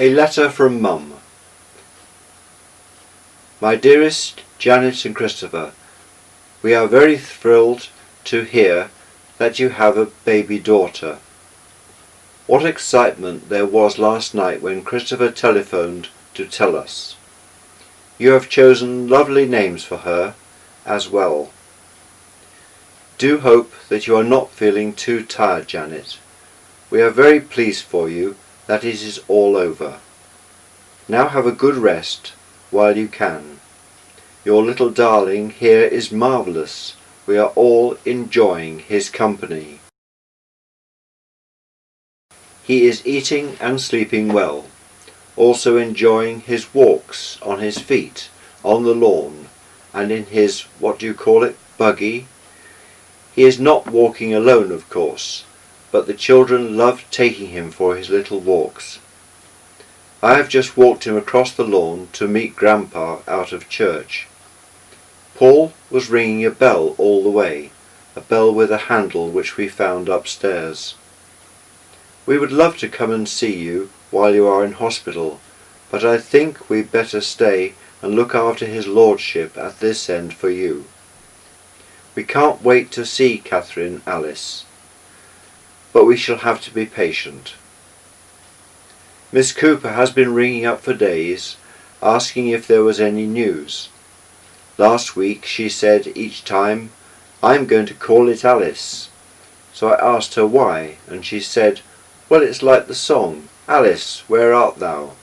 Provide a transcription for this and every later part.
A letter from Mum. My dearest Janet and Christopher, we are very thrilled to hear that you have a baby daughter. What excitement there was last night when Christopher telephoned to tell us. You have chosen lovely names for her as well. Do hope that you are not feeling too tired, Janet. We are very pleased for you that it is all over. Now have a good rest while you can. Your little darling here is marvellous. We are all enjoying his company. He is eating and sleeping well, also enjoying his walks on his feet, on the lawn, and in his, what do you call it, buggy. He is not walking alone, of course, but the children love taking him for his little walks. I have just walked him across the lawn to meet Grandpa out of church. Paul was ringing a bell all the way, a bell with a handle which we found upstairs. We would love to come and see you while you are in hospital, but I think we'd better stay and look after his lordship at this end for you. We can't wait to see Catherine Alice, but we shall have to be patient. Miss Cooper has been ringing up for days, asking if there was any news. Last week she said each time, "I'm going to call it Alice." So I asked her why, and she said, "Well, it's like the song, 'Alice, where art thou?'"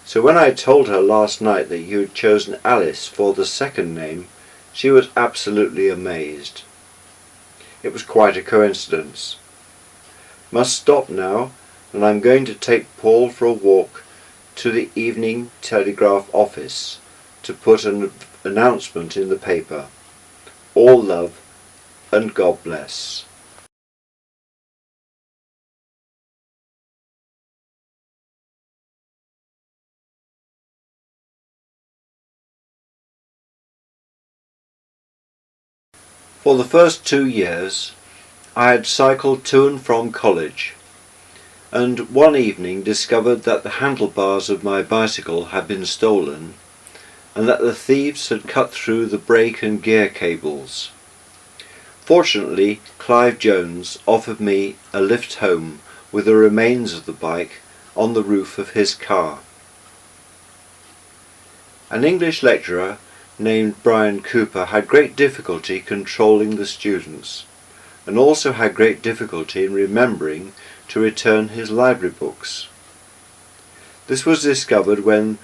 So when I told her last night that you had chosen Alice for the second name, she was absolutely amazed. It was quite a coincidence. Must stop now, and I'm going to take Paul for a walk to the Evening Telegraph office to put an announcement in the paper. All love and God bless. For the first 2 years I had cycled to and from college, and one evening discovered that the handlebars of my bicycle had been stolen and that the thieves had cut through the brake and gear cables. Fortunately, Clive Jones offered me a lift home with the remains of the bike on the roof of his car. An English lecturer named Brian Cooper had great difficulty controlling the students, and also had great difficulty in remembering to return his library books. This was discovered when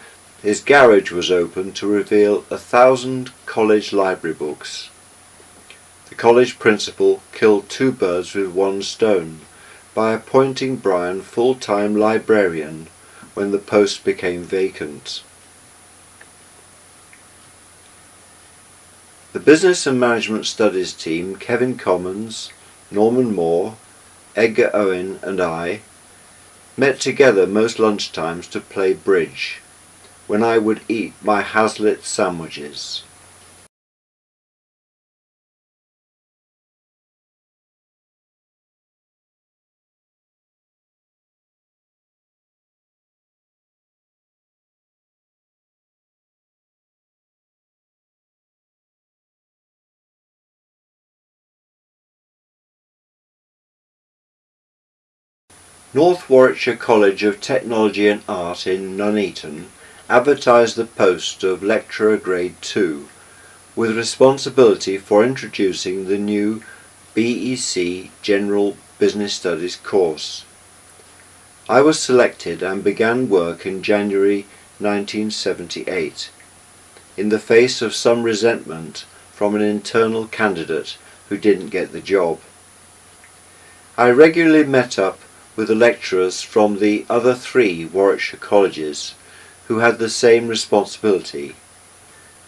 his garage was opened to reveal 1,000 college library books. The college principal killed 2 birds with 1 stone by appointing Brian full-time librarian when the post became vacant. The Business and Management Studies team, Kevin Commons, Norman Moore, Edgar Owen and I, met together most lunchtimes to play bridge, when I would eat my Hazlitt sandwiches. North Warwickshire College of Technology and Art in Nuneaton advertised the post of Lecturer Grade 2 with responsibility for introducing the new BEC General Business Studies course. I was selected and began work in January 1978, in the face of some resentment from an internal candidate who didn't get the job. I regularly met up with the lecturers from the other 3 Warwickshire colleges who had the same responsibility,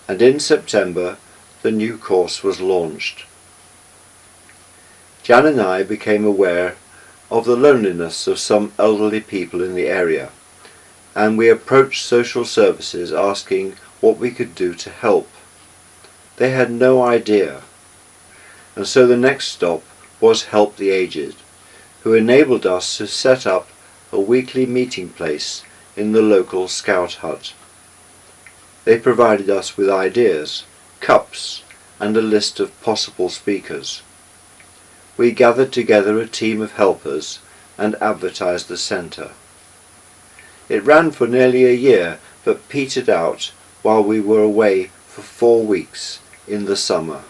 and in September the new course was launched. Jan and I became aware of the loneliness of some elderly people in the area, and we approached social services asking what we could do to help. They had no idea, and so the next stop was Help the Aged, who enabled us to set up a weekly meeting place in the local scout hut. They provided us with ideas, cups, and a list of possible speakers. We gathered together a team of helpers and advertised the centre. It ran for nearly a year, but petered out while we were away for 4 weeks in the summer.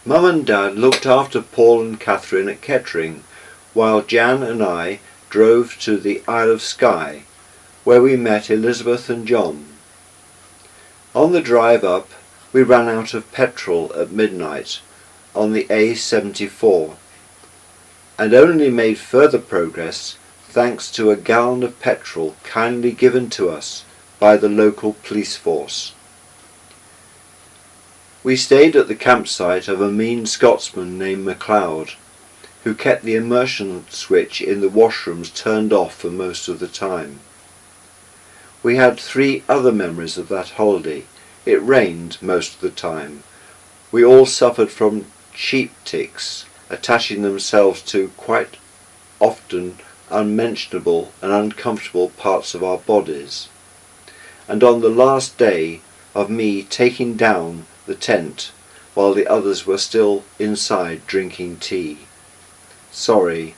Mum and Dad looked after Paul and Catherine at Kettering, while Jan and I drove to the Isle of Skye, where we met Elizabeth and John. On the drive up, we ran out of petrol at midnight on the A74, and only made further progress thanks to a gallon of petrol kindly given to us by the local police force. We stayed at the campsite of a mean Scotsman named MacLeod, who kept the immersion switch in the washrooms turned off for most of the time. We had 3 other memories of that holiday. It rained most of the time. We all suffered from sheep ticks, attaching themselves to quite often unmentionable and uncomfortable parts of our bodies. And on the last day of me taking down the tent while the others were still inside drinking tea. Sorry.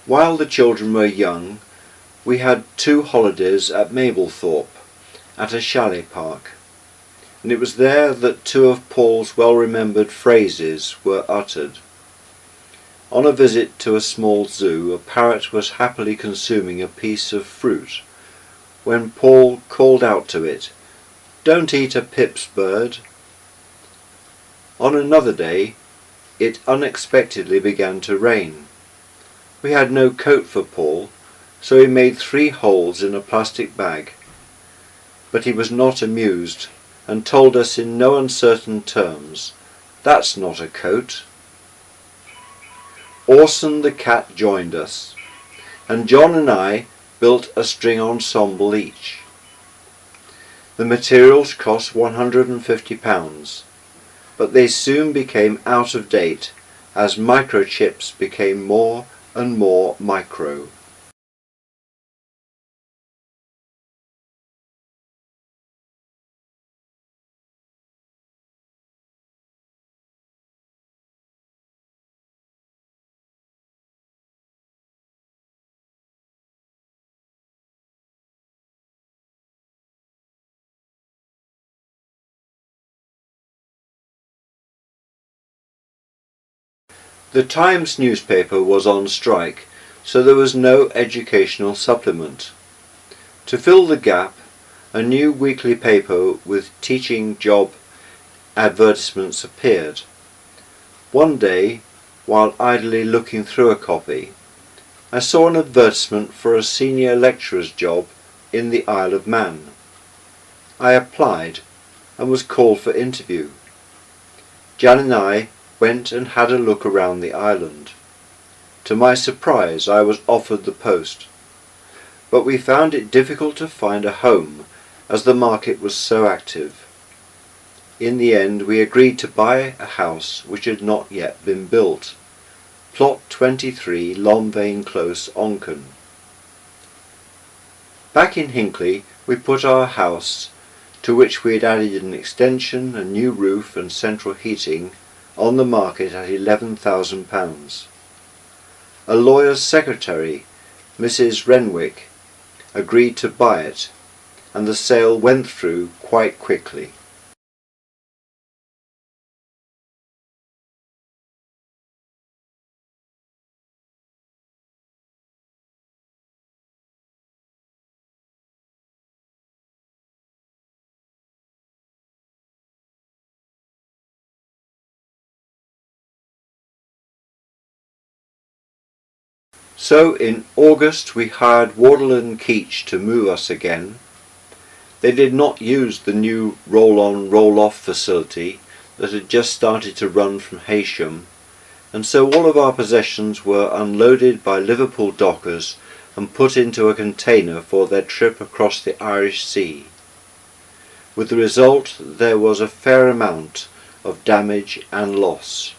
While the children were young, we had 2 holidays at Mablethorpe, at a chalet park, and it was there that 2 of Paul's well-remembered phrases were uttered. On a visit to a small zoo, a parrot was happily consuming a piece of fruit, when Paul called out to it, "Don't eat a Pip's bird." On another day, it unexpectedly began to rain. We had no coat for Paul, so he made 3 holes in a plastic bag. But he was not amused, and told us in no uncertain terms, "That's not a coat." Orson the cat joined us, and John and I built a string ensemble each. The materials cost £150, but they soon became out of date as microchips became more and more micro. The Times newspaper was on strike, so there was no educational supplement. To fill the gap, a new weekly paper with teaching job advertisements appeared. One day, while idly looking through a copy, I saw an advertisement for a senior lecturer's job in the Isle of Man. I applied and was called for interview. Jan and I went and had a look around the island. To my surprise, I was offered the post, but we found it difficult to find a home as the market was so active. In the end, we agreed to buy a house which had not yet been built. Plot 23, Lomvain Close, Onchan. Back in Hinckley, we put our house, to which we had added an extension, a new roof and central heating, on the market at £11,000. A lawyer's secretary, Mrs. Renwick, agreed to buy it, and the sale went through quite quickly. So in August we hired Wardle and Keach to move us again. They did not use the new roll-on roll-off facility that had just started to run from Heysham, and so all of our possessions were unloaded by Liverpool dockers and put into a container for their trip across the Irish Sea. With the result there was a fair amount of damage and loss.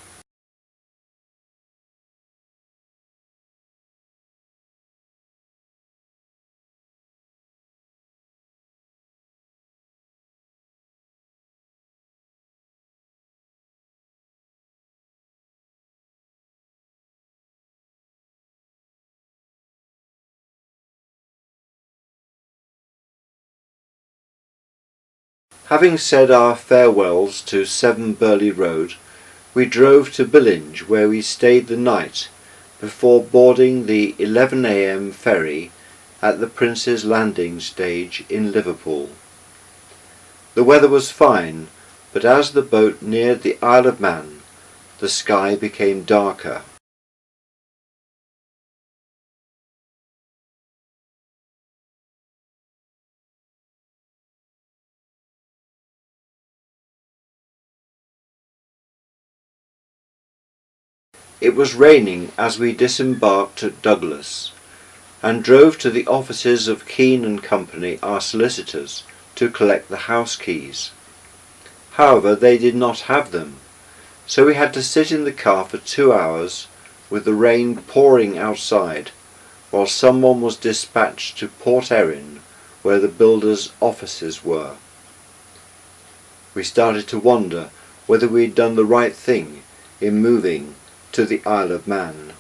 Having said our farewells to 7 Burley Road, we drove to Billinge, where we stayed the night before boarding the 11 a.m. ferry at the Prince's Landing stage in Liverpool. The weather was fine, but as the boat neared the Isle of Man, the sky became darker. It was raining as we disembarked at Douglas and drove to the offices of Keane and Company, our solicitors, to collect the house keys. However, they did not have them, so we had to sit in the car for 2 hours with the rain pouring outside while someone was dispatched to Port Erin, where the builders' offices were. We started to wonder whether we had done the right thing in moving to the Isle of Man.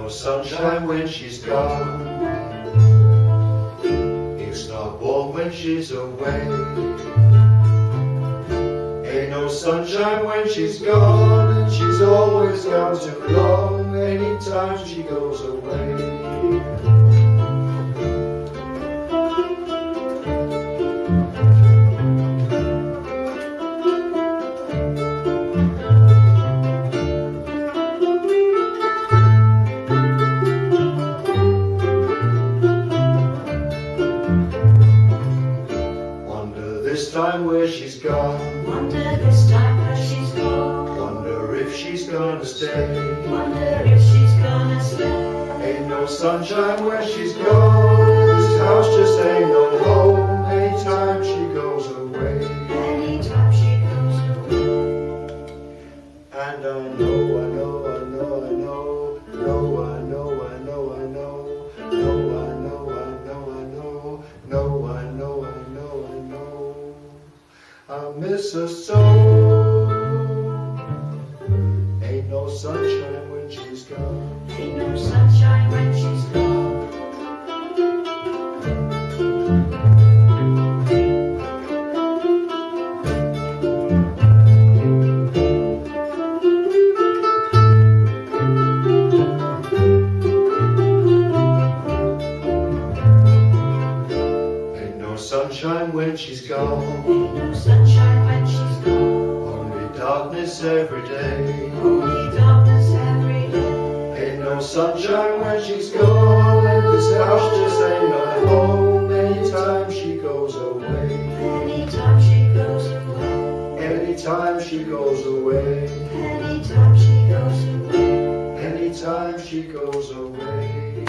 Sunshine when she's gone, it's not warm when she's away. Ain't no sunshine when she's gone, and she's always gone too long anytime she goes away. This time where she's gone, Wonder this time where she's gone. wonder if she's gonna stay. Wonder if she's gonna stay. Ain't no sunshine where she's gone, this house just ain't no home anytime she goes away. Anytime she goes away. And I know, I know, I know, I know, know, I know, I know, I know, know, I know, I know, I know, know, I know, I know, I know, I miss her so. Ain't no sunshine when she's gone. Ain't no sunshine when she's gone. Sunshine when she's gone. Ain't no sunshine when she's gone. Only darkness every day. Only darkness every day. Ain't no sunshine when she's gone, and this house just ain't no home anytime she goes away. Anytime she goes away. Anytime she goes away. Anytime she goes away. Anytime she goes away.